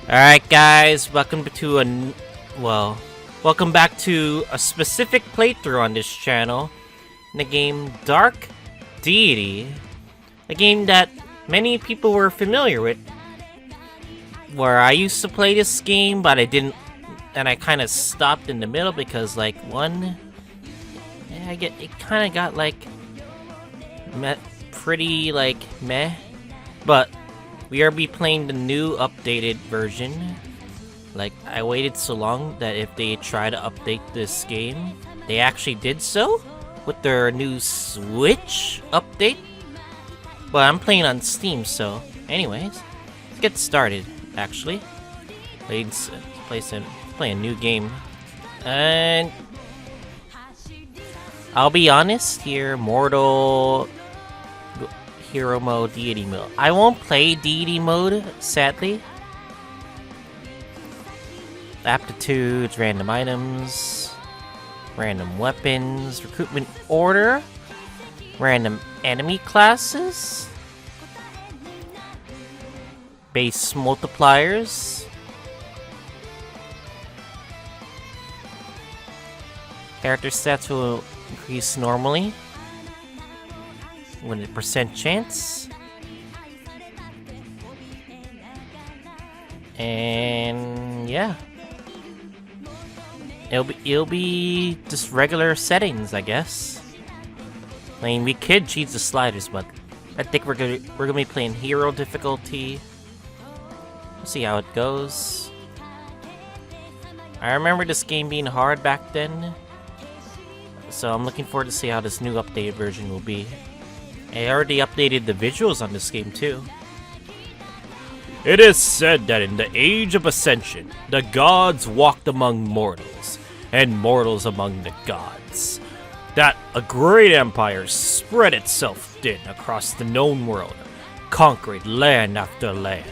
Alright guys, welcome back to a specific playthrough on this channel in the game Dark Deity, a game that many people were familiar with, where I used to play this game but I didn't, and I kind of stopped in the middle because it kind of got pretty meh, but we are be playing the new updated version. I waited so long that if they try to update this game, they actually did so with their new Switch update. But I'm playing on Steam, so anyways, let's get started. Actually, play a new game, and I'll be honest here, Hero mode, Deity mode. I won't play Deity mode, sadly. Aptitudes, random items, random weapons, recruitment order, random enemy classes, base multipliers, character stats will increase normally. 100% chance. And yeah. It'll be just regular settings, I guess. I mean, we could change the sliders, but I think we're gonna be playing hero difficulty. We'll see how it goes. I remember this game being hard back then, so I'm looking forward to see how this new updated version will be. I already updated the visuals on this game too. It is said that in the Age of Ascension, the gods walked among mortals, and mortals among the gods. That a great empire spread itself thin across the known world, conquering land after land,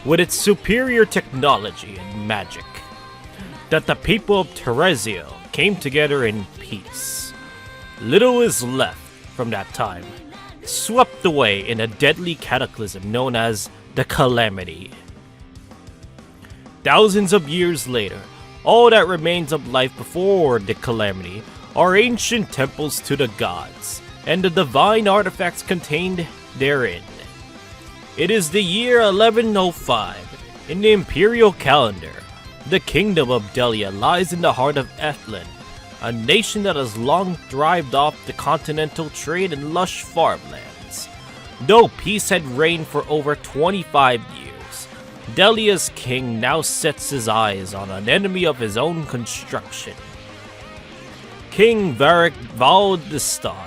with its superior technology and magic. That the people of Terezio came together in peace. Little is left from that time, swept away in a deadly cataclysm known as the Calamity. Thousands of years later, all that remains of life before the Calamity are ancient temples to the gods, and the divine artifacts contained therein. It is the year 1105. In the imperial calendar, the kingdom of Delia lies in the heart of Ethlin, a nation that has long thrived off the continental trade and lush farmlands. Though peace had reigned for over 25 years, Delia's king now sets his eyes on an enemy of his own construction. King Varric Vald the Star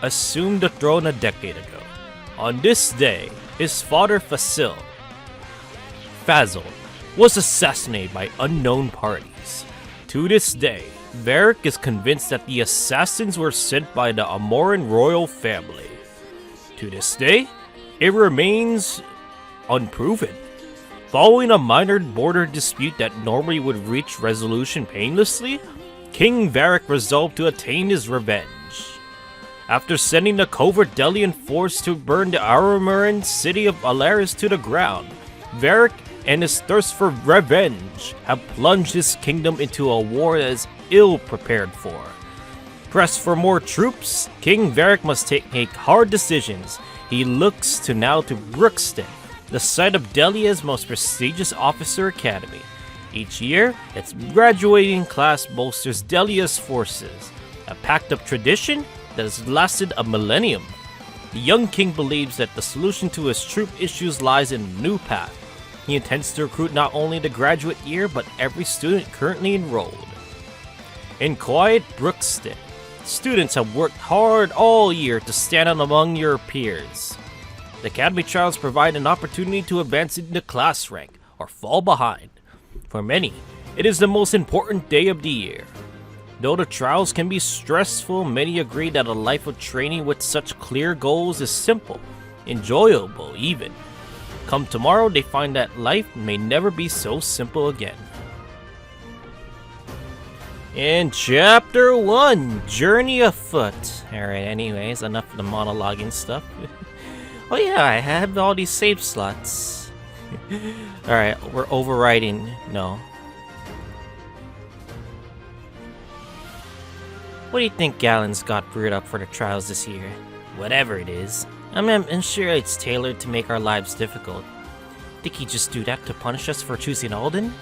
assumed the throne a decade ago. On this day, his father Fazil was assassinated by unknown parties. To this day, Varric is convinced that the assassins were sent by the Amoran royal family. To this day, it remains unproven. Following a minor border dispute that normally would reach resolution painlessly, King Varric resolved to attain his revenge. After sending a covert Delian force to burn the Aramoran city of Alaris to the ground, Varric and his thirst for revenge have plunged his kingdom into a war that is ill prepared for. Pressed for more troops, King Varric must take hard decisions. He looks to Brookston, the site of Delia's most prestigious officer academy. Each year, its graduating class bolsters Delia's forces, a pact of tradition that has lasted a millennium. The young king believes that the solution to his troop issues lies in a new path. He intends to recruit not only the graduate year, but every student currently enrolled. In quiet Brookston, students have worked hard all year to stand out among your peers. The academy trials provide an opportunity to advance in the class rank or fall behind. For many, it is the most important day of the year. Though the trials can be stressful, many agree that a life of training with such clear goals is simple, enjoyable even. Come tomorrow, they find that life may never be so simple again. In Chapter 1, Journey Afoot. Alright, anyways, enough of the monologuing stuff. Oh yeah, I have all these save slots. Alright, we're overriding. No. What do you think Gallon's got brewed up for the trials this year? Whatever it is, I'm sure it's tailored to make our lives difficult. Think he just do that to punish us for choosing Alden?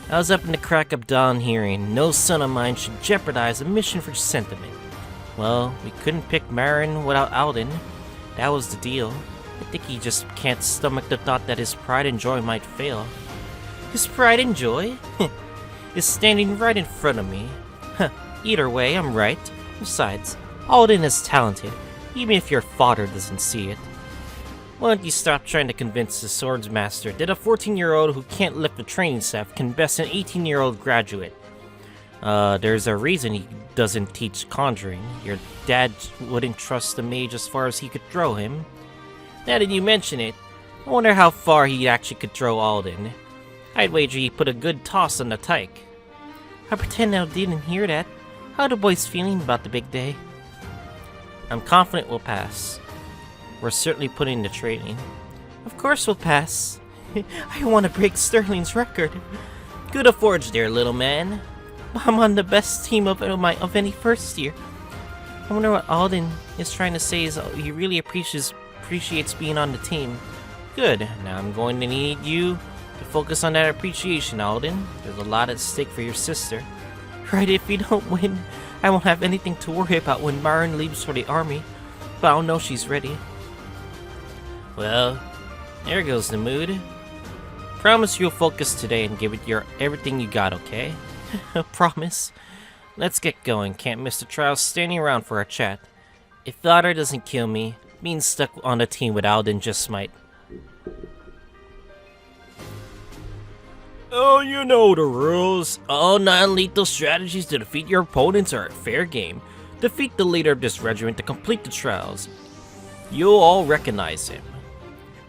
I was up in the crack of dawn hearing no son of mine should jeopardize a mission for sentiment. Well, we couldn't pick Marin without Alden. That was the deal. I think he just can't stomach the thought that his pride and joy might fail. His pride and joy? Is standing right in front of me. Either way, I'm right. Besides, Alden is talented, even if your father doesn't see it. Why don't you stop trying to convince the swords master that a 14-year-old who can't lift a training staff can best an 18-year-old graduate? There's a reason he doesn't teach conjuring. Your dad wouldn't trust the mage as far as he could throw him. Now that you mention it, I wonder how far he actually could throw Alden. I'd wager he put a good toss on the tyke. I pretend I didn't hear that. How are the boys feeling about the big day? I'm confident we'll pass. We're certainly putting in the training. Of course we'll pass. I want to break Sterling's record. Good a forge there, little man. I'm on the best team of any first year. I wonder what Alden is trying to say is he really appreciates being on the team. Good. Now I'm going to need you to focus on that appreciation, Alden. There's a lot at stake for your sister. Right, if you don't win, I won't have anything to worry about when Marin leaves for the army. But I'll know she's ready. Well, there goes the mood. Promise you'll focus today and give it your everything you got, okay? Promise. Let's get going. Can't miss the trials standing around for a chat. If Father doesn't kill me, being stuck on the team with Alden just might. Oh, you know the rules. All non-lethal strategies to defeat your opponents are fair game. Defeat the leader of this regiment to complete the trials. You'll all recognize him.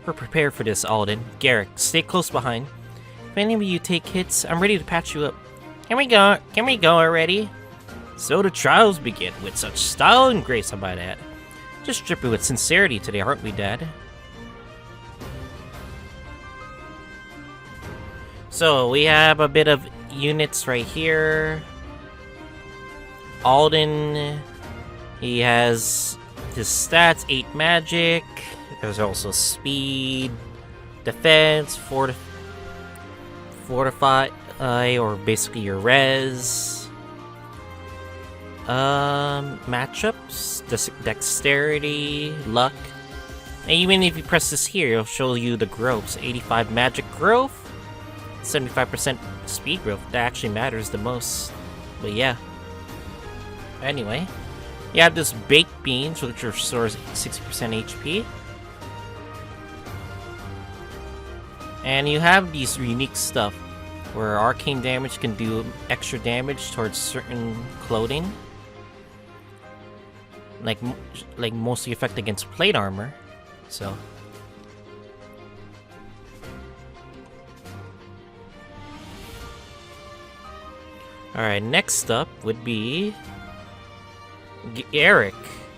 We're prepared for this, Alden. Garrick, stay close behind. If any of you take hits, I'm ready to patch you up. Can we go already? So the trials begin, with such style and grace, I might add. Just dripping with sincerity today, aren't we, Dad? So, we have a bit of units right here. Alden, he has his stats, 8 magic. There's also speed, defense, fortify, or basically your res. Matchups, dexterity, luck. And even if you press this here, it'll show you the growths. 85 magic growth, 75% speed growth. That actually matters the most. But yeah. Anyway, you have this baked beans, which restores 60% HP. And you have these unique stuff where arcane damage can do extra damage towards certain clothing. Like mostly effect against plate armor. So alright, next up would be Garrick.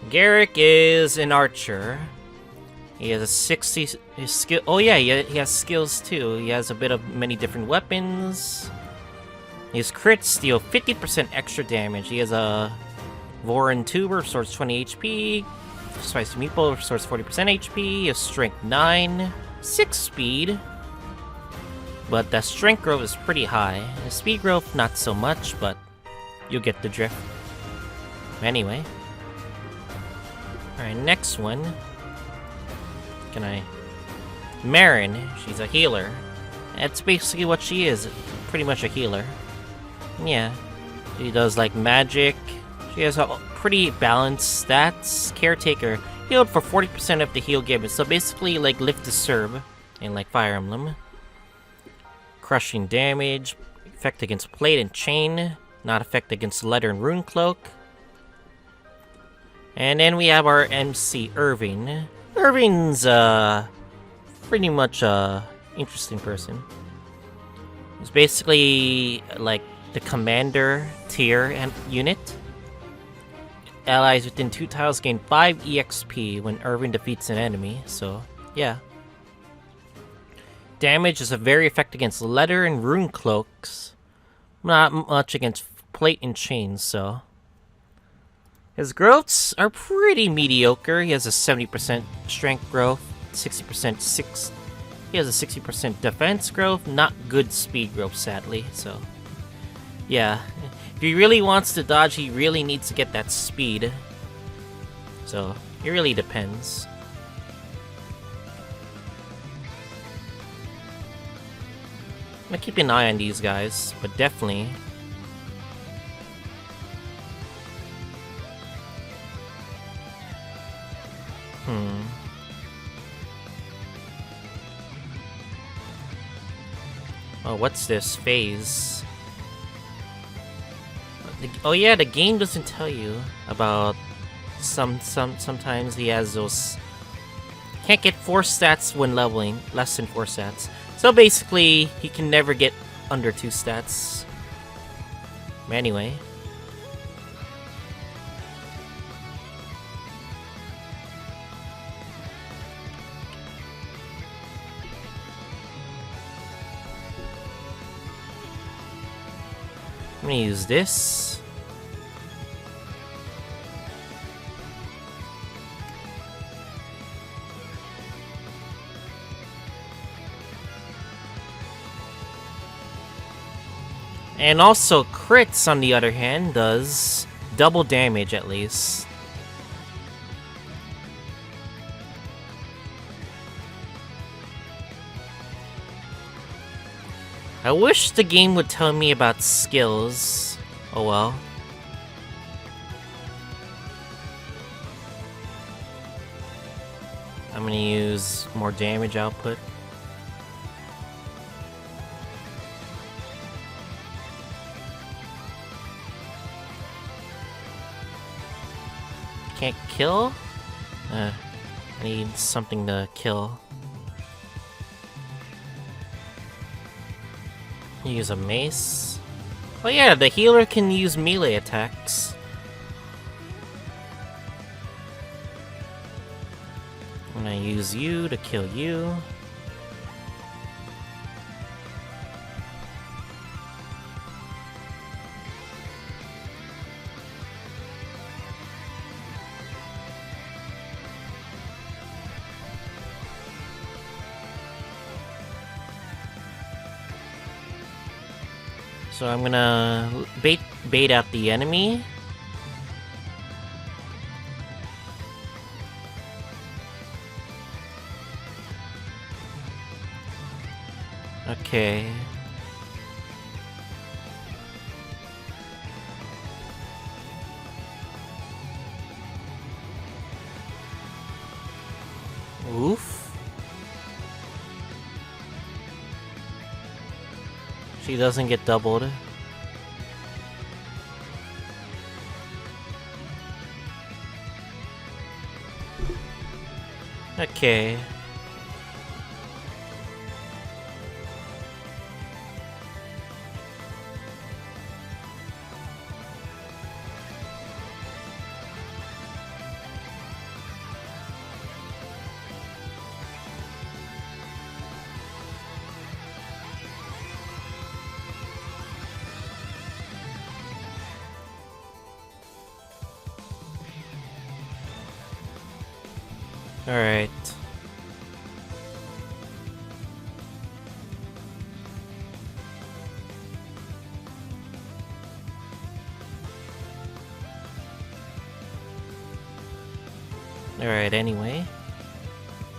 Garrick is an archer. He has a 60 skill. Oh yeah, he has skills too. He has a bit of many different weapons. His crits deal 50% extra damage. He has a Voran Tuber, restores 20 HP. Spicy Meatball, restores 40% HP. He has Strength 9, 6 Speed. But the Strength growth is pretty high. The Speed growth, not so much, but you'll get the drift. Anyway. Alright, next one. Marin, she's a healer. That's basically what she is, pretty much a healer. Yeah, she does like magic. She has a pretty balanced stats. Caretaker, healed for 40% of the heal given, so basically like Lift to Serve in like Fire Emblem. Crushing damage, effect against plate and chain, not effect against leather and rune cloak. And then we have our MC Irving. Irving's pretty much interesting person. He's basically like the commander tier and unit. Allies within 2 tiles gain 5 EXP when Irving defeats an enemy, so yeah. damage is very effective against leather and rune cloaks. Not much against plate and chains, so. His growths are pretty mediocre. He has a 70% strength growth, 60% he has a 60% defense growth, not good speed growth, sadly, so. Yeah, if he really wants to dodge, he really needs to get that speed. So, it really depends. I'm gonna keep an eye on these guys, but definitely. Oh, what's this? Phase. Oh yeah, the game doesn't tell you about sometimes he has those. Can't get 4 stats when leveling, less than 4 stats. So basically, he can never get under 2 stats. Anyway. I'm gonna use this. And also, crits, on the other hand, does double damage at least. I wish the game would tell me about skills. Oh well. I'm gonna use more damage output. Can't kill? I need something to kill. Use a mace. Oh yeah, the healer can use melee attacks. I'm gonna use you to kill you. So I'm gonna bait out the enemy. Okay. Oof. She doesn't get doubled. Okay. Alright. Alright, anyway.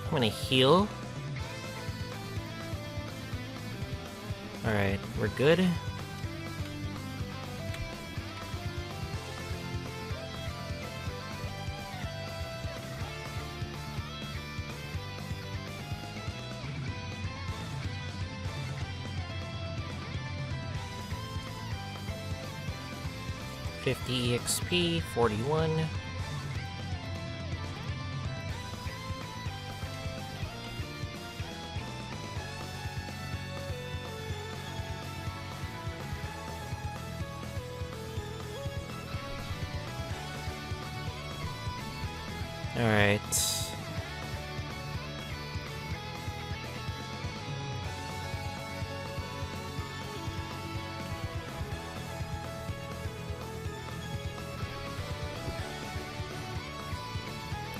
I'm gonna heal. Alright, we're good. $50 EXP, 41. Alright.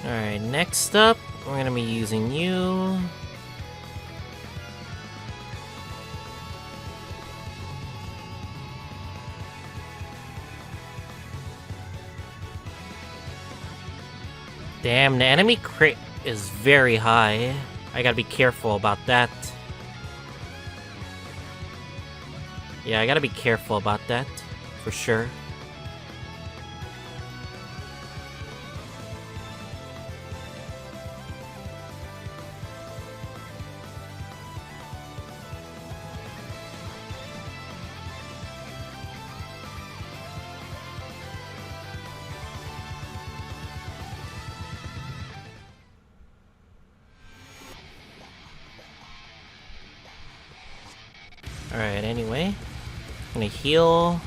Alright, next up, we're gonna be using you. Damn, the enemy crit is very high. I gotta be careful about that. Yeah, I gotta be careful about that, for sure. Alright, anyway. I'm gonna heal.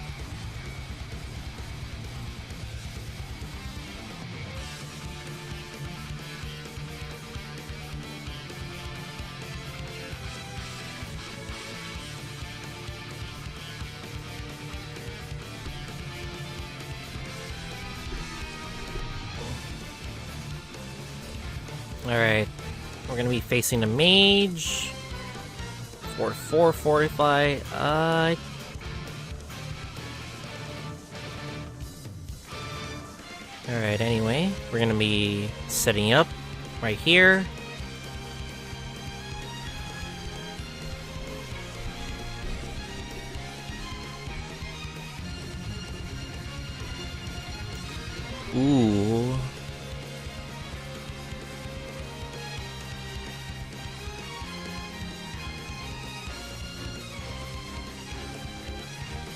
Alright. We're gonna be facing the mage. 4-4 fortify. Alright, anyway, we're gonna be setting up right here. Ooh.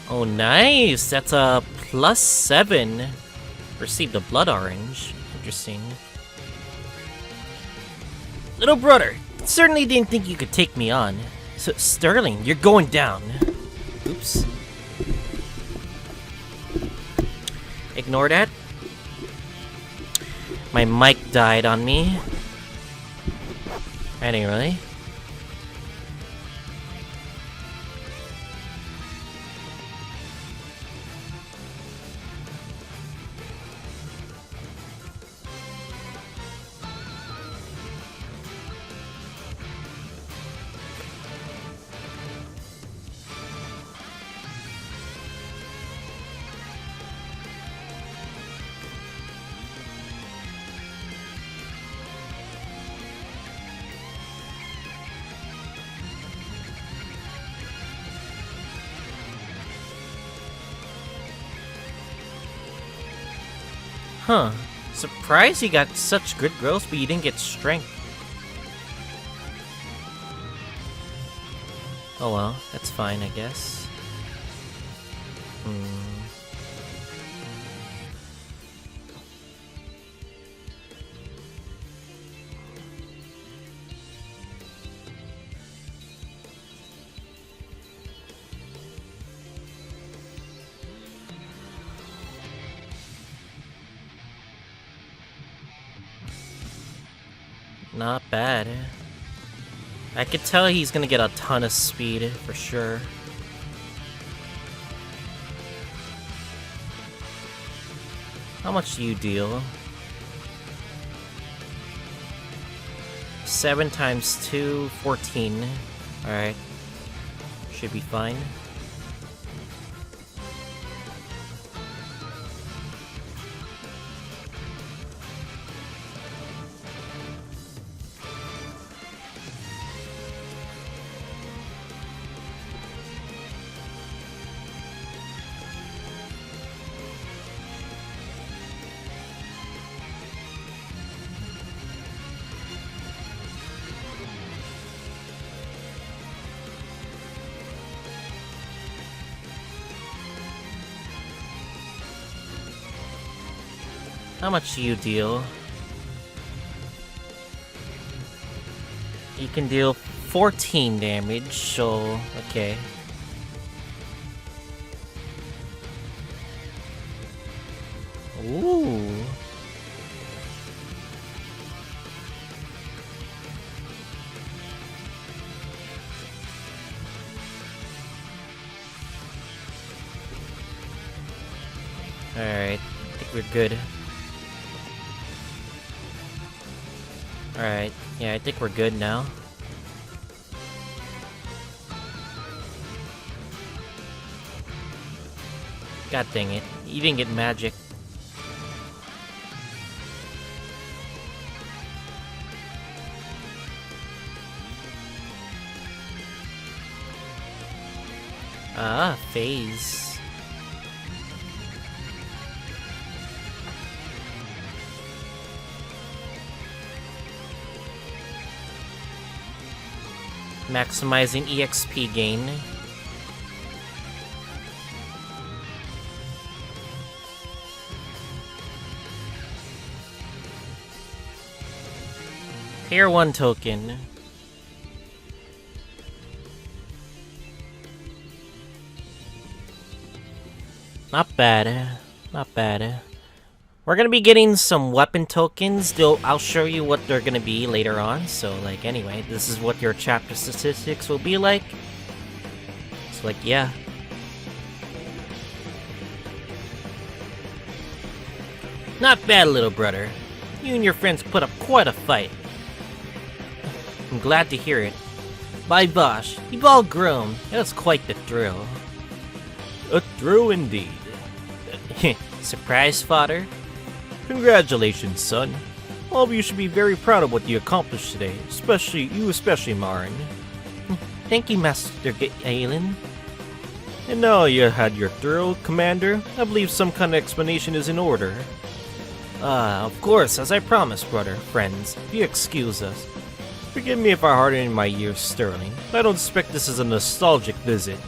Oh, nice! That's a +7. Received a blood orange. Interesting. Little brother, certainly didn't think you could take me on. So, Sterling, you're going down. Oops. Ignore that. My mic died on me. Anyway. Huh. Surprised you got such good growth, but you didn't get strength. Oh well, that's fine, I guess. Not bad. I could tell he's gonna get a ton of speed, for sure. How much do you deal? 7 times 2, 14. Alright. Should be fine. How much do you deal? You can deal 14 damage, so okay. Ooh. Alright, I think we're good. Alright, yeah, I think we're good now. God dang it, you didn't get magic. Ah, phase. Maximizing EXP gain. Tier 1 token. Not bad. Not bad. We're gonna be getting some weapon tokens. I'll show you what they're gonna be later on. So, like, anyway, this is what your chapter statistics will be like. It's like, yeah. Not bad, little brother. You and your friends put up quite a fight. I'm glad to hear it. By Bosh, you've all grown. It was quite the thrill. A thrill indeed. Surprise, father? Congratulations, son. All of you should be very proud of what you accomplished today, especially Marin. Thank you, Master Aelin. And now you had your thrill, Commander. I believe some kind of explanation is in order. Of course, as I promised, brother, friends. If you excuse us. Forgive me if I harden my ears, Sterling. I don't expect this as a nostalgic visit.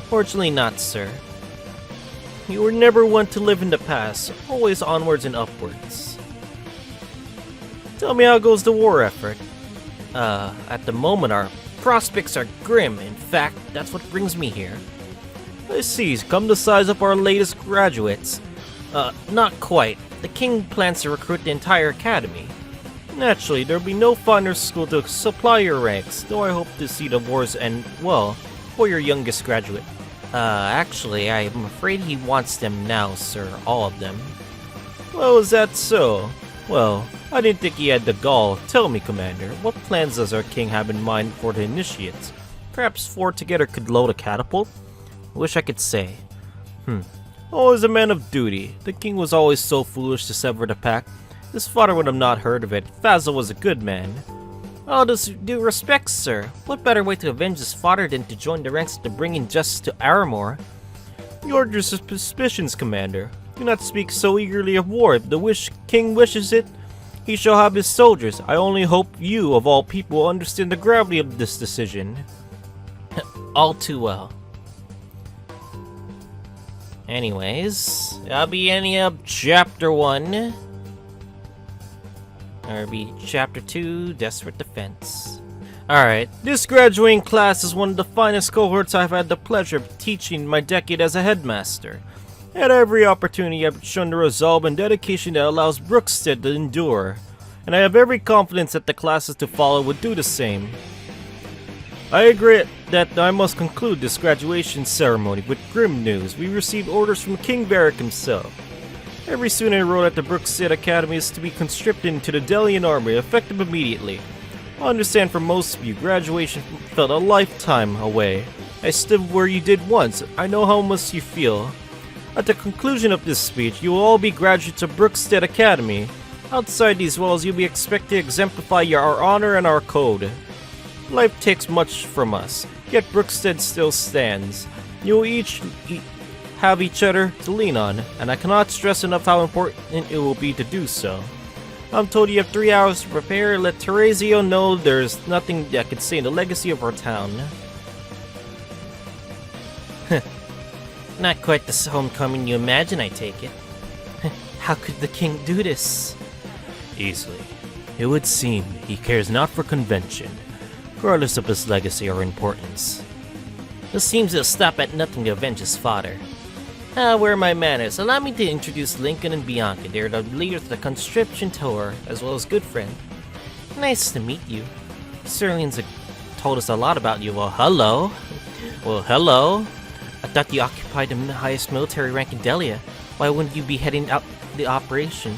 Fortunately not, sir. You were never one to live in the past, always onwards and upwards. Tell me how goes the war effort? At the moment our prospects are grim. In fact, that's what brings me here. I see, come to size up our latest graduates. Not quite. The king plans to recruit the entire academy. Naturally, there'll be no finer school to supply your ranks, though I hope to see the wars end well for your youngest graduate. Actually, I'm afraid he wants them now, sir. All of them. Well, is that so? Well, I didn't think he had the gall. Tell me, Commander, what plans does our king have in mind for the initiates? Perhaps 4 together could load a catapult? I wish I could say. Always a man of duty. The king was always so foolish to sever the pact. His father would have not heard of it. Fazil was a good man. All due respect, sir. What better way to avenge his father than to join the ranks to bring in justice to Aramor? You are your suspicions, Commander. Do not speak so eagerly of war. If the king wishes it, he shall have his soldiers. I only hope you, of all people, will understand the gravity of this decision. All too well. Anyways, that'll be any of Chapter 1. Or be Chapter 2, Desperate Defense. Alright, this graduating class is one of the finest cohorts I've had the pleasure of teaching in my decade as a headmaster. At every opportunity I've shown the resolve and dedication that allows Brookstead to endure, and I have every confidence that the classes to follow would do the same. I regret that I must conclude this graduation ceremony with grim news. We received orders from King Varric himself. Every student enrolled at the Brookstead Academy is to be conscripted into the Delian army, effective immediately. I understand for most of you, graduation felt a lifetime away. I stood where you did once. I know how much you feel. At the conclusion of this speech, you will all be graduates of Brookstead Academy. Outside these walls, you'll be expected to exemplify our honor and our code. Life takes much from us, yet Brookstead still stands. You will each have each other to lean on, and I cannot stress enough how important it will be to do so. I'm told you have 3 hours to prepare. Let Teresio know there's nothing that could stain the legacy of our town. Not quite the homecoming you imagine, I take it. How could the king do this? Easily. It would seem he cares not for convention, regardless of his legacy or importance. It seems he'll stop at nothing to avenge his father. Where are my manners? Allow me to introduce Lincoln and Bianca. They're the leaders of the conscription tour, as well as good friend. Nice to meet you. Sterling's told us a lot about you. Well, hello. Well, hello. I thought you occupied the highest military rank in Delia. Why wouldn't you be heading out the operation?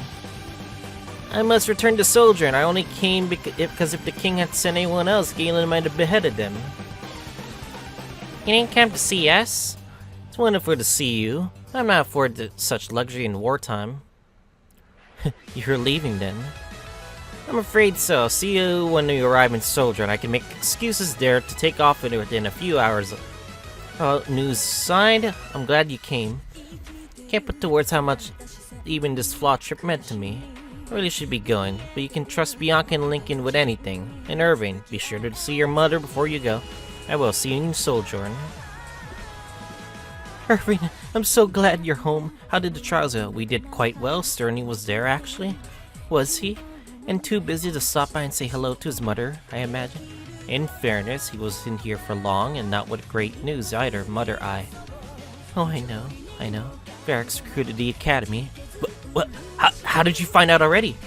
I must return to Soldier, and I only came because if the king had sent anyone else, Galen might have beheaded them. You didn't come to see us? It's wonderful to see you. I'm not afforded such luxury in wartime. You're leaving then? I'm afraid so. I'll see you when you arrive in Soldier, and I can make excuses there to take off within a few hours. News aside, I'm glad you came. Can't put to words how much even this flawed trip meant to me. I really should be going, but you can trust Bianca and Lincoln with anything. And Irving, be sure to see your mother before you go. I will see you in Sojourn. Irving, I'm so glad you're home. How did the trials go? We did quite well. Sterling was there, actually. Was he? And too busy to stop by and say hello to his mother, I imagine. In fairness, he wasn't here for long, and not with great news either, muttered I. Oh, I know. Varric's recruited the academy. What? How did you find out already?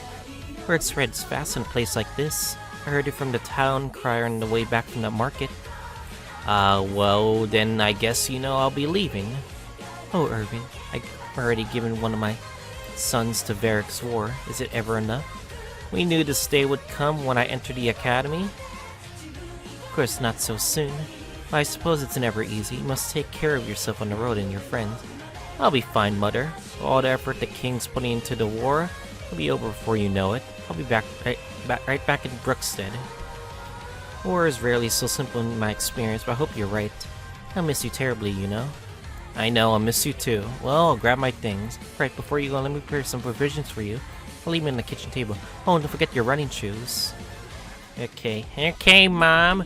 Word spreads fast in a place like this. I heard it from the town crier on the way back from the market. Well, then I guess you know I'll be leaving. Oh, Irving, I've already given one of my sons to Varric's war. Is it ever enough? We knew this day would come when I entered the academy. Of course, not so soon. I suppose it's never easy. You must take care of yourself on the road and your friends. I'll be fine, Mother. All the effort the king's putting into the war will be over before you know it. I'll be right back in Brookstead. War is rarely so simple in my experience, but I hope you're right. I'll miss you terribly, you know. I know, I'll miss you too. Well, I'll grab my things. Right, before you go, let me prepare some provisions for you. I'll leave them on the kitchen table. Oh, and don't forget your running shoes. Okay, Mom.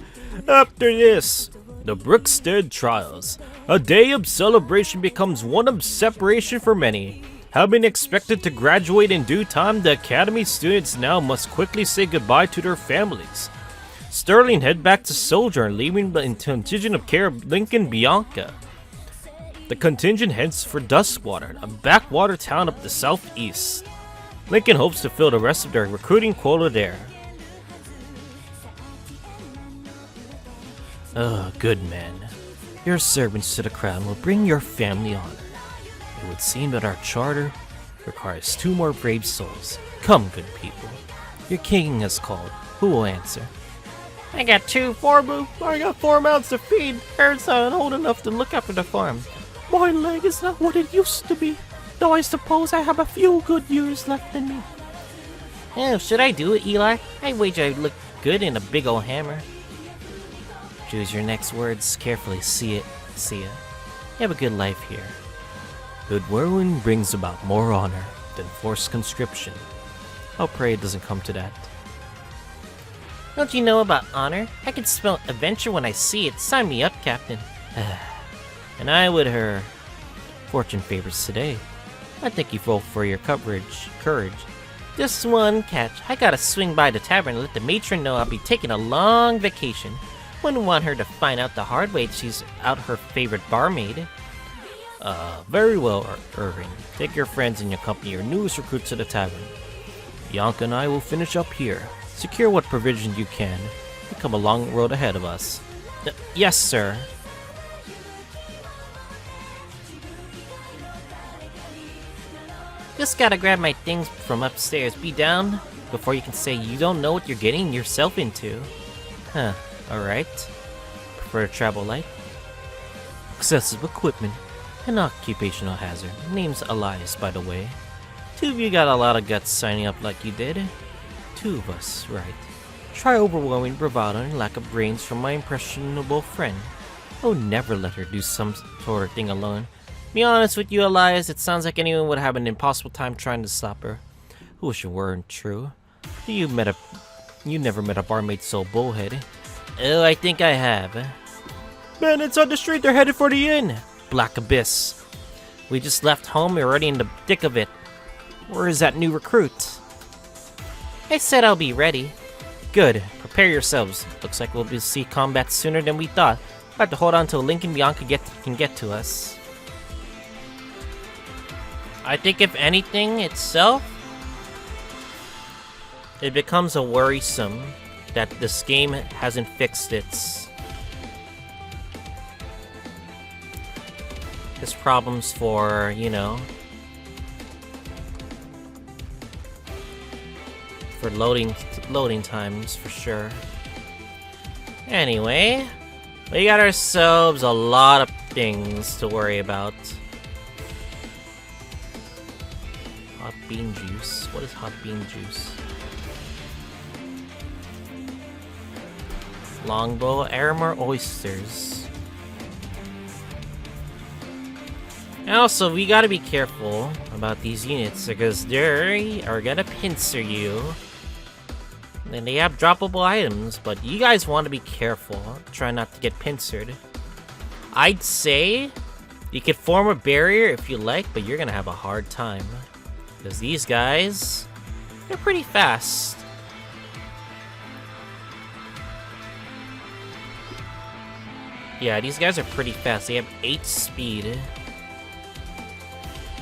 After this, the Brookstead Trials. A day of celebration becomes one of separation for many. Having expected to graduate in due time, the Academy students now must quickly say goodbye to their families. Sterling head back to Soldier, leaving the contingent of care of Lincoln Bianca. The contingent heads for Duskwater, a backwater town up the southeast. Lincoln hopes to fill the rest of their recruiting quota there. Good men. Your servants to the crown will bring your family honor. It would seem that our charter requires 2 more brave souls. Come, good people. Your king has called. Who will answer? I got 4 mouths to feed. Parents aren't old enough to look after the farm. My leg is not what it used to be, though I suppose I have a few good years left in me. Oh, should I do it, Eli? I wager I'd look good in a big old hammer. Choose your next words carefully. See ya. You have a good life here. Good whirling brings about more honor than forced conscription. I'll pray it doesn't come to that. Don't you know about honor? I can smell adventure when I see it. Sign me up, Captain. And I would her. Fortune favors today. I thank you both for your courage. Just one catch. I gotta swing by the tavern and let the matron know I'll be taking a long vacation. Wouldn't want her to find out the hard way she's out her favorite barmaid. Very well, Irving. Take your friends and accompany your newest recruit to the tavern. Bianca and I will finish up here. Secure what provisions you can. We come a long road ahead of us. Yes, sir. Just gotta grab my things from upstairs. Be down before you can say you don't know what you're getting yourself into. Huh, alright. Prefer to travel light? Excessive equipment. An occupational hazard. Name's Elias, by the way. 2 of you got a lot of guts signing up like you did. 2 of us, right. Try overwhelming bravado and lack of brains from my impressionable friend. I would never let her do some sort of thing alone. Be honest with you, Elias, it sounds like anyone would have an impossible time trying to stop her. I wish it weren't true. You never met a barmaid so bullheaded. Oh, I think I have. Man, it's on the street. They're headed for the inn. Black Abyss. We just left home. We're already in the thick of it. Where is that new recruit? I said I'll be ready. Good. Prepare yourselves. Looks like we'll see combat sooner than we thought. We'll have to hold on till Lincoln Bianca can get to us. I think if anything itself, it becomes a worrisome that this game hasn't fixed its problems for, for loading times for sure. Anyway, we got ourselves a lot of things to worry about. Hot bean juice. What is hot bean juice? Longbow, armor, oysters. And also, we gotta be careful about these units because they are gonna pincer you. And they have droppable items, but you guys want to be careful. Try not to get pincered. I'd say you could form a barrier if you like, but you're gonna have a hard time. Because these guys, they're pretty fast. Yeah, these guys are pretty fast. They have 8 speed.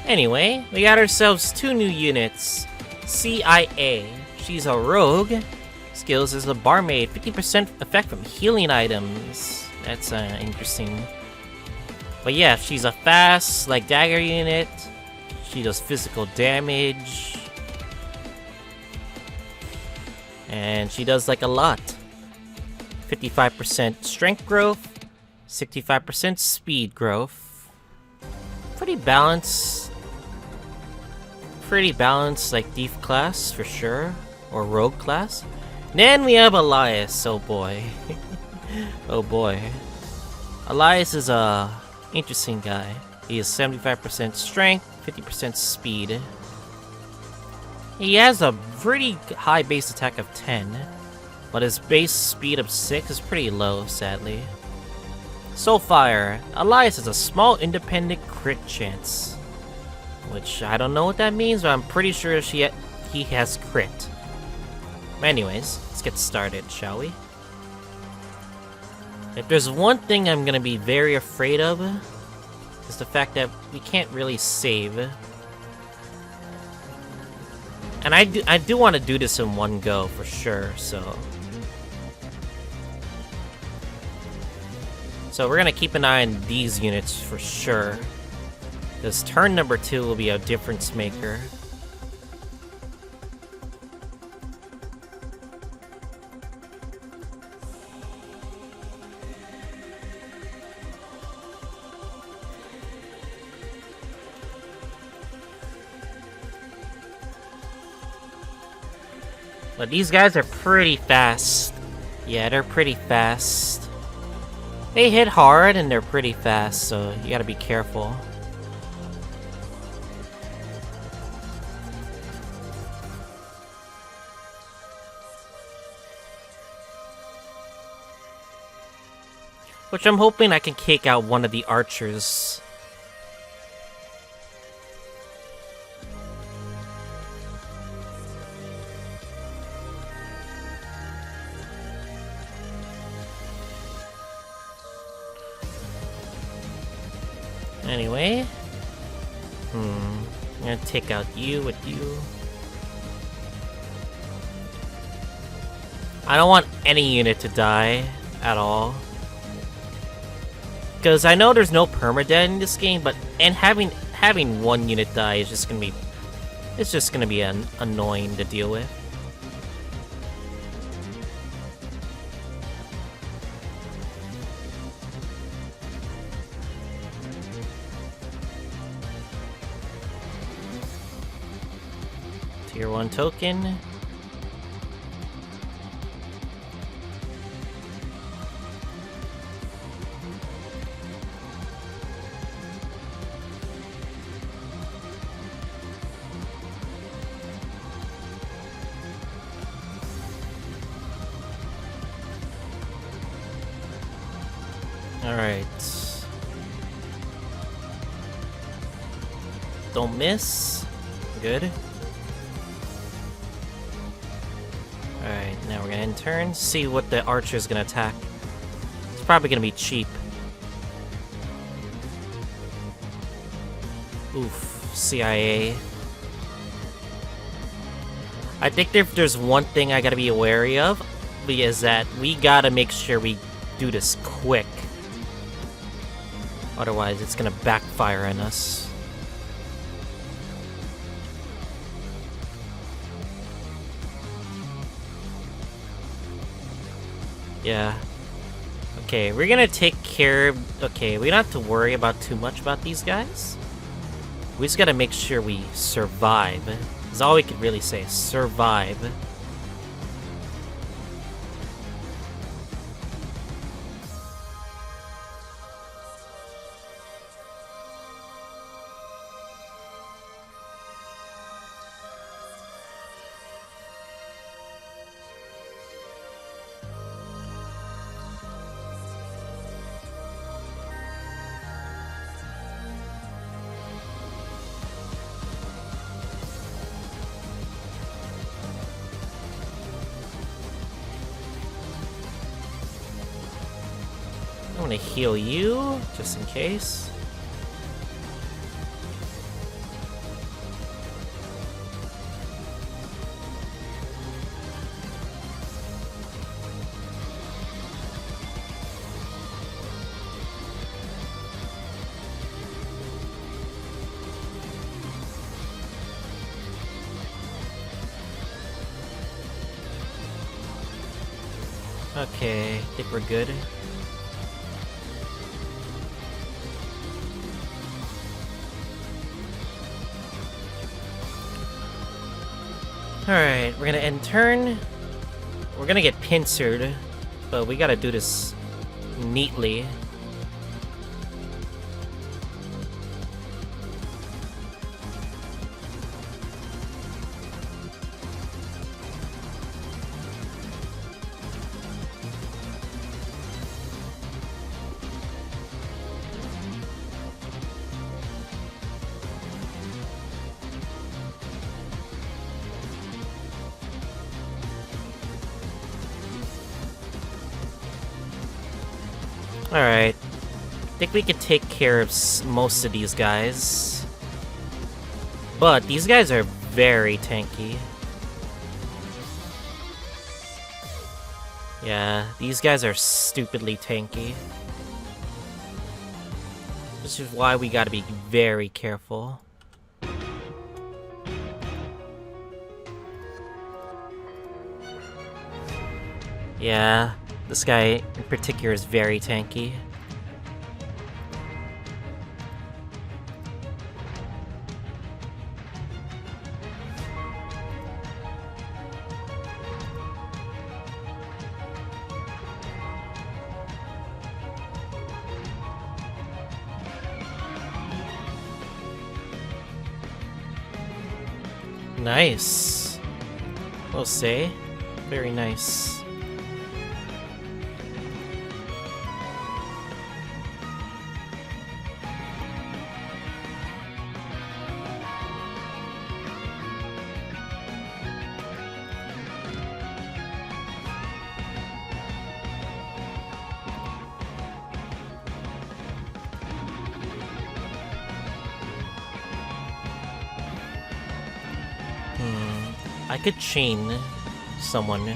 Anyway, we got ourselves 2 new units. CIA. She's a rogue. Skills as a barmaid. 50% effect from healing items. That's interesting. But yeah, she's a fast, like, dagger unit. She does physical damage. And she does, like, a lot. 55% strength growth. 65% speed growth. Pretty balanced, like, thief class, for sure. Or rogue class. Then we have Elias, oh boy. Oh boy. Elias is a interesting guy. He has 75% strength, 50% speed. He has a pretty high base attack of 10, but his base speed of 6 is pretty low, sadly. Soulfire. Elias has a small independent crit chance. Which, I don't know what that means, but I'm pretty sure he has crit. Anyways, let's get started, shall we? If there's one thing I'm gonna be very afraid of, is the fact that we can't really save. And I do want to do this in one go, for sure, so... So we're gonna keep an eye on these units, for sure. Because turn number 2 will be a difference maker. But these guys are pretty fast. Yeah, they're pretty fast. They hit hard and they're pretty fast, so you gotta be careful. Which I'm hoping I can kick out one of the archers. Anyway, I'm gonna take out you with you. I don't want any unit to die at all. Because I know there's no permadeath in this game, but having one unit die is just gonna be, it's just gonna be annoying to deal with. Tier 1 token. Alright. Don't miss. Good. Alright, now we're gonna end turn, see what the archer's gonna attack. It's probably gonna be cheap. Oof, CIA. I think if there's one thing I gotta be wary of, is that we gotta make sure we do this quick. Otherwise, it's gonna backfire on us. Yeah. Okay, we're gonna take care of... Okay, we don't have to worry about too much about these guys. We just gotta make sure we survive. That's all we can really say. Survive. I'm gonna heal you, just in case. Okay, I think we're good. Alright, we're gonna end turn. We're gonna get pincered, but we gotta do this neatly. Alright. I think we could take care of most of these guys. But these guys are very tanky. Yeah, these guys are stupidly tanky. This is why we gotta be very careful. Yeah. This guy in particular is very tanky. Nice. We'll say. Very nice. I could chain someone.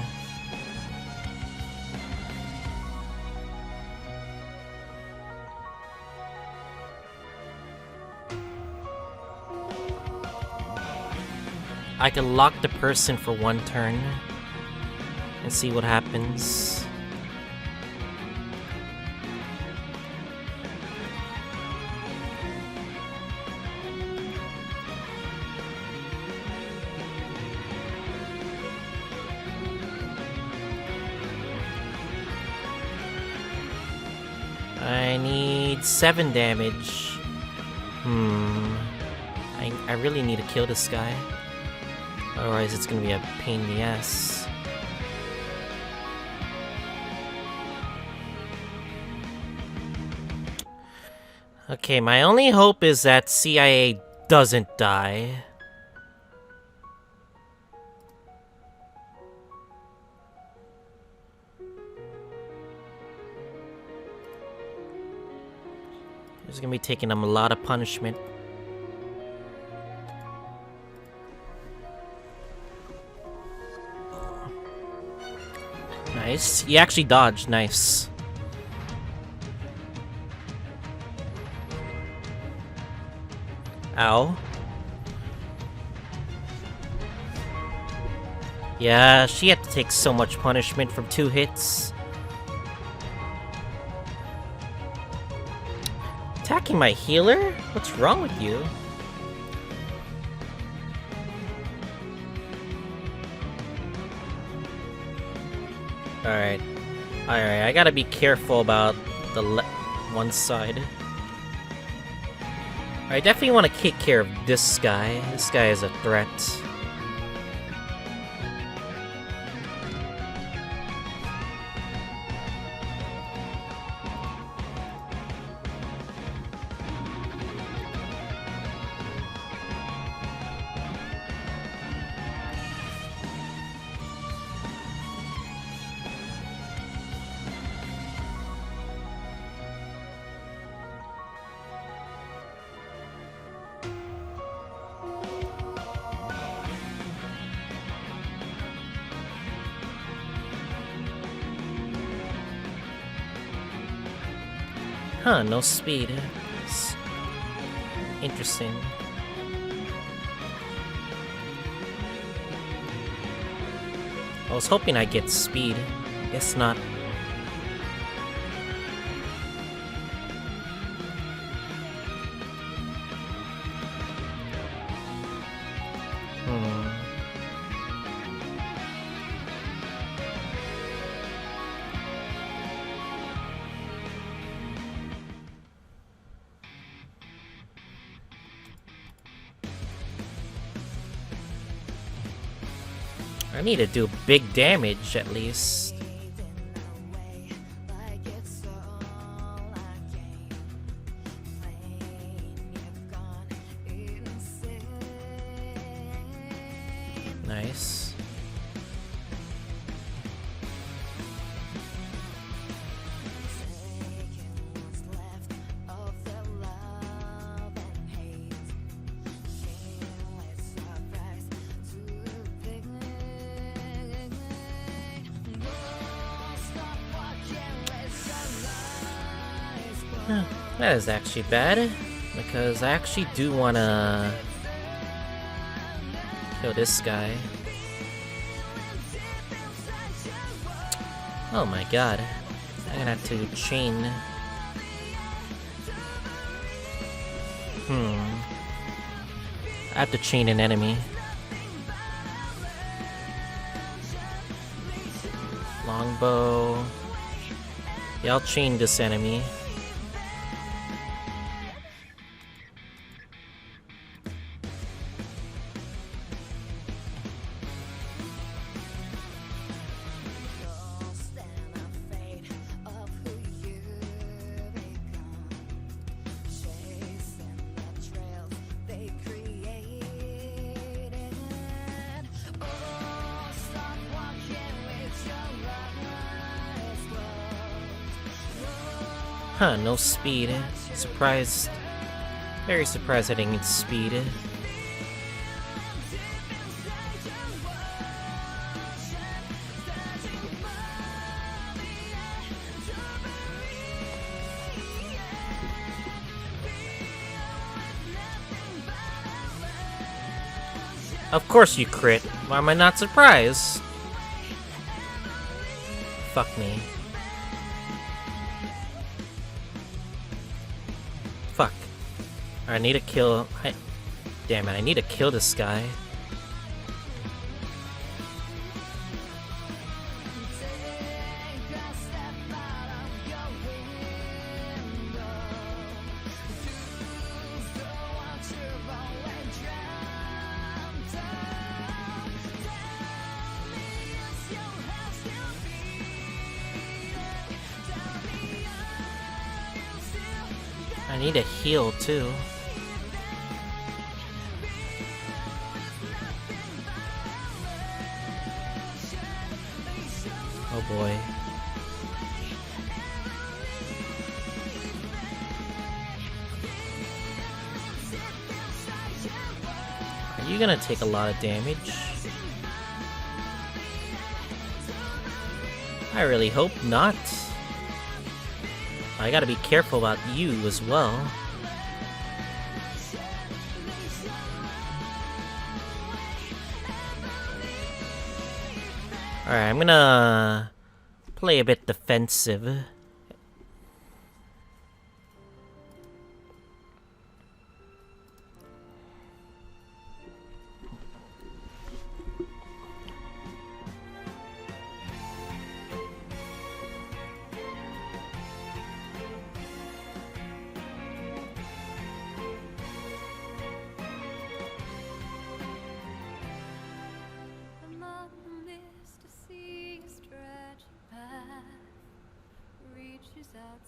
I could lock the person for one turn and see what happens. I need 7 damage. I really need to kill this guy. Otherwise it's gonna be a pain in the ass. Okay, my only hope is that CIA doesn't die. He's gonna be taking him a lot of punishment. Nice. He actually dodged. Nice. Ow. Yeah, she had to take so much punishment from 2 hits. attacking my healer? What's wrong with you? Alright. Alright, I gotta be careful about the one side. I definitely want to take care of this guy. This guy is a threat. Huh, no speed. It's interesting. I was hoping I'd get speed. Guess not. I need to do big damage at least. Nice. That is actually bad, because I actually do wanna kill this guy. Oh my god. I'm gonna have to chain. I have to chain an enemy. Longbow. Yeah, I'll chain this enemy. Huh, no speed. Surprised. Very surprised I didn't get speed. Of course you crit. Why am I not surprised? Fuck me. Fuck. I need to kill... Damn it, I need to kill this guy. I need a heal too. Oh boy. Are you gonna take a lot of damage? I really hope not. I gotta be careful about you as well. Alright, I'm gonna play a bit defensive.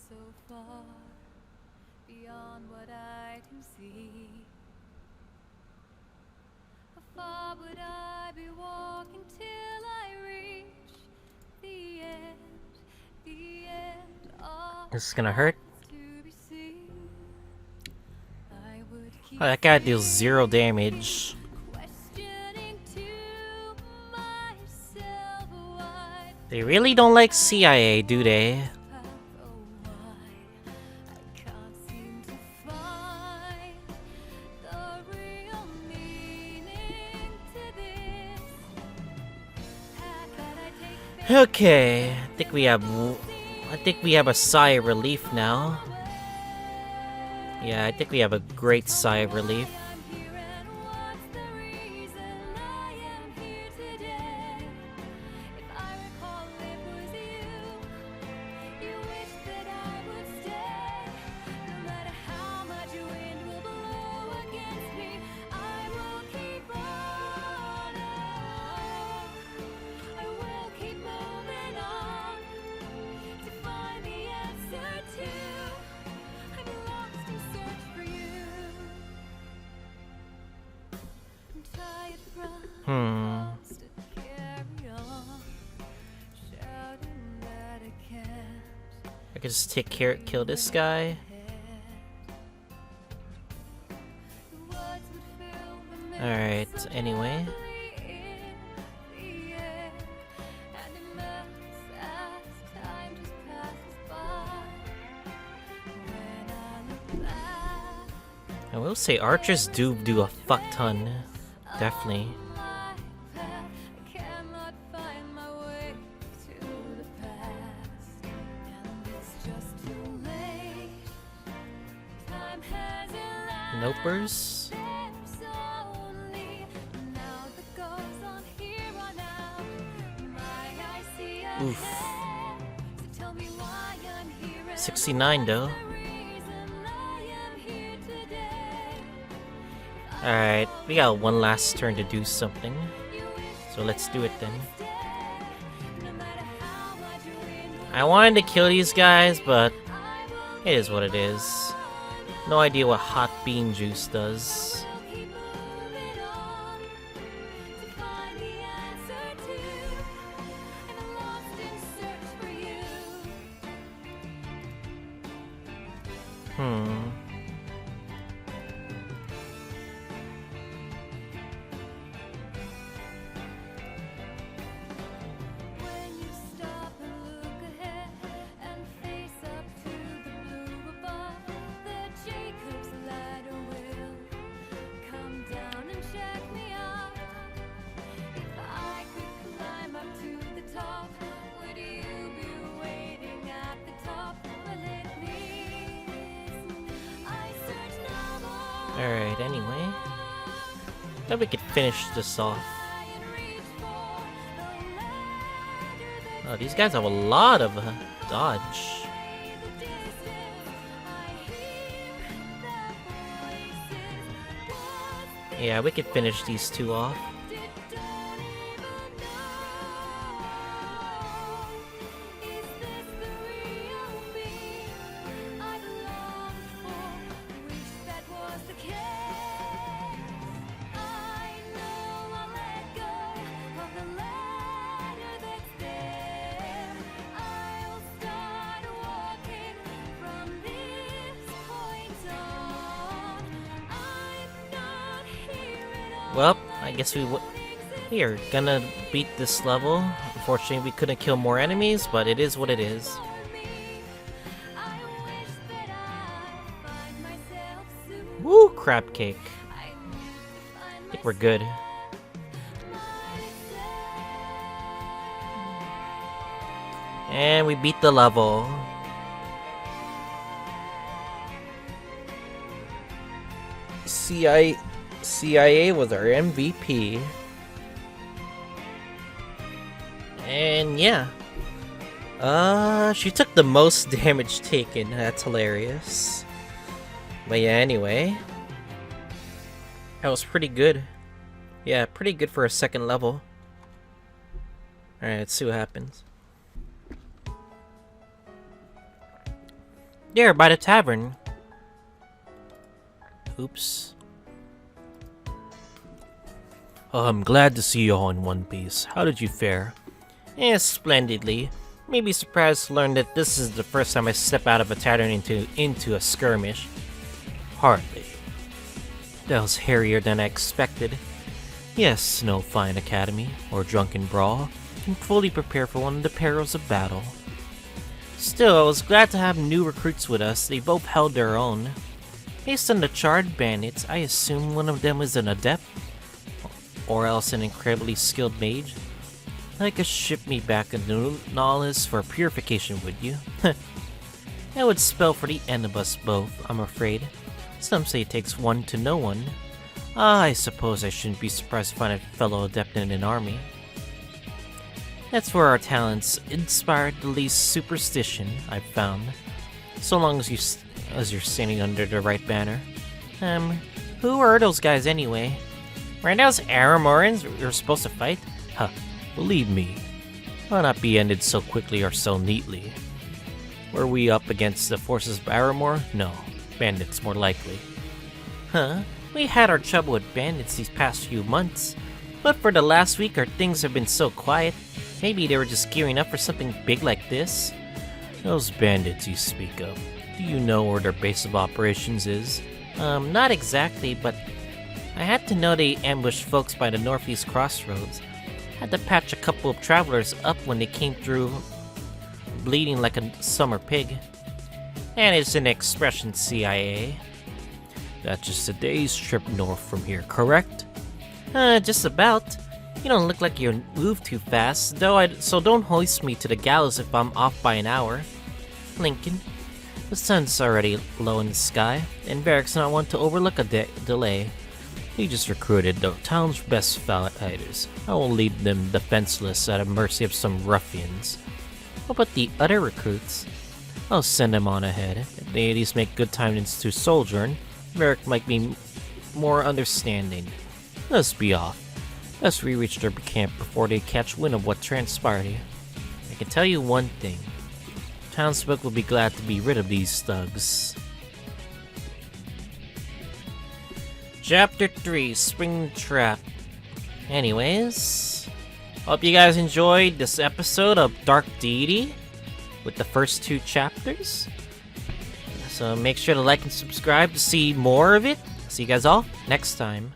so far beyond what I can see. How far would I be walking till I reach the end? The end of This is gonna hurt. to be seen. I would keep Oh, that guy deals 0 damage. questioning to myself why They really don't like CIA, do they? path, oh why I can't seem to find the real meaning to this path that I take. Okay, I think we have a sigh of relief now. Yeah, I think we have a great sigh of relief. I'm here and what's the reason I am here today? If I recall it was you wished that I would stay. No matter how much wind will blow against me, I will keep on. I will keep moving on to find the answer to. I'm lost in search for you. I'm tired from to carry on, shouting that I can't. I could just kill this guy. The words would fill the Alright, anyway. in the air, and it melts as time just passes by. When I look back, I will say archers do a fuck ton. Definitely. my path, I cannot find my way to the past, and it's just too late. Time has elapsed. Nopers. There's only now that goes on here on out. My eyes see Oof. ahead, so tell me why I'm here and 69 though. the reason I am here today. Alright, we got one last turn to do something. So let's do it then. No matter how much wind I wanted to kill these guys, but it is what it is. No idea what hot bean juice does. will keep moving on to find the answer to. I'm lost in search for you. When you stop and look ahead and face up to the blue above, the Jacob's ladder will come down and check me out. If I could climb up to the top, would you be waiting at the top? Well, it means I search no more. Alright, anyway. Then we could finish this off. And reach for the ladder. Oh, these guys have a lot of dodge. Yeah, we could finish these two off. Well, I guess we are gonna beat this level. Unfortunately, we couldn't kill more enemies, but it is what it is. Woo, crab cake. I think we're good. And we beat the level. CIA was our MVP. And yeah. She took the most damage taken. That's hilarious. But yeah, anyway. That was pretty good. Yeah, pretty good for a second level. Alright, let's see what happens. There, by the tavern. Oops. I'm glad to see you all in one piece. How did you fare? Splendidly. Maybe surprised to learn that this is the first time I step out of a tavern into a skirmish. Hardly. That was hairier than I expected. Yes, no fine academy or drunken brawl can fully prepare for one of the perils of battle. Still, I was glad to have new recruits with us. They both held their own. Based on the charred bandits, I assume one of them is an adept, or else an incredibly skilled mage. Like to ship me back a Nullis for purification, would you? That would spell for the end of us both, I'm afraid. Some say it takes one to know one. I suppose I shouldn't be surprised to find a fellow adept in an army. That's where our talents inspired the least superstition I've found. So long as you're standing under the right banner. Who are those guys anyway? Were those Aramorans we were supposed to fight? Huh, believe me, will not be ended so quickly or so neatly. Were we up against the forces of Aramor? No, bandits more likely. Huh? We had our trouble with bandits these past few months, but for the last week our things have been so quiet. Maybe they were just gearing up for something big like this? Those bandits you speak of, do you know where their base of operations is? Not exactly, but I had to know they ambushed folks by the northeast crossroads. Had to patch a couple of travelers up when they came through bleeding like a summer pig. And it's an expression, CIA. That's just a day's trip north from here, correct? Just about. You don't look like you move too fast, so don't hoist me to the gallows if I'm off by an hour. Lincoln, the sun's already low in the sky, and Varric's not one to overlook a delay. We just recruited the town's best fighters. I won't leave them defenseless at the mercy of some ruffians. What about the other recruits? I'll send them on ahead. If they at least make good time to sojourn, Varric might be more understanding. Let's be off. Let's reach their camp before they catch wind of what transpired here. I can tell you one thing. Townsfolk will be glad to be rid of these thugs. Chapter 3, Spring Trap. Anyways, hope you guys enjoyed this episode of Dark Deity with the first 2 chapters. So make sure to like and subscribe to see more of it. See you guys all next time.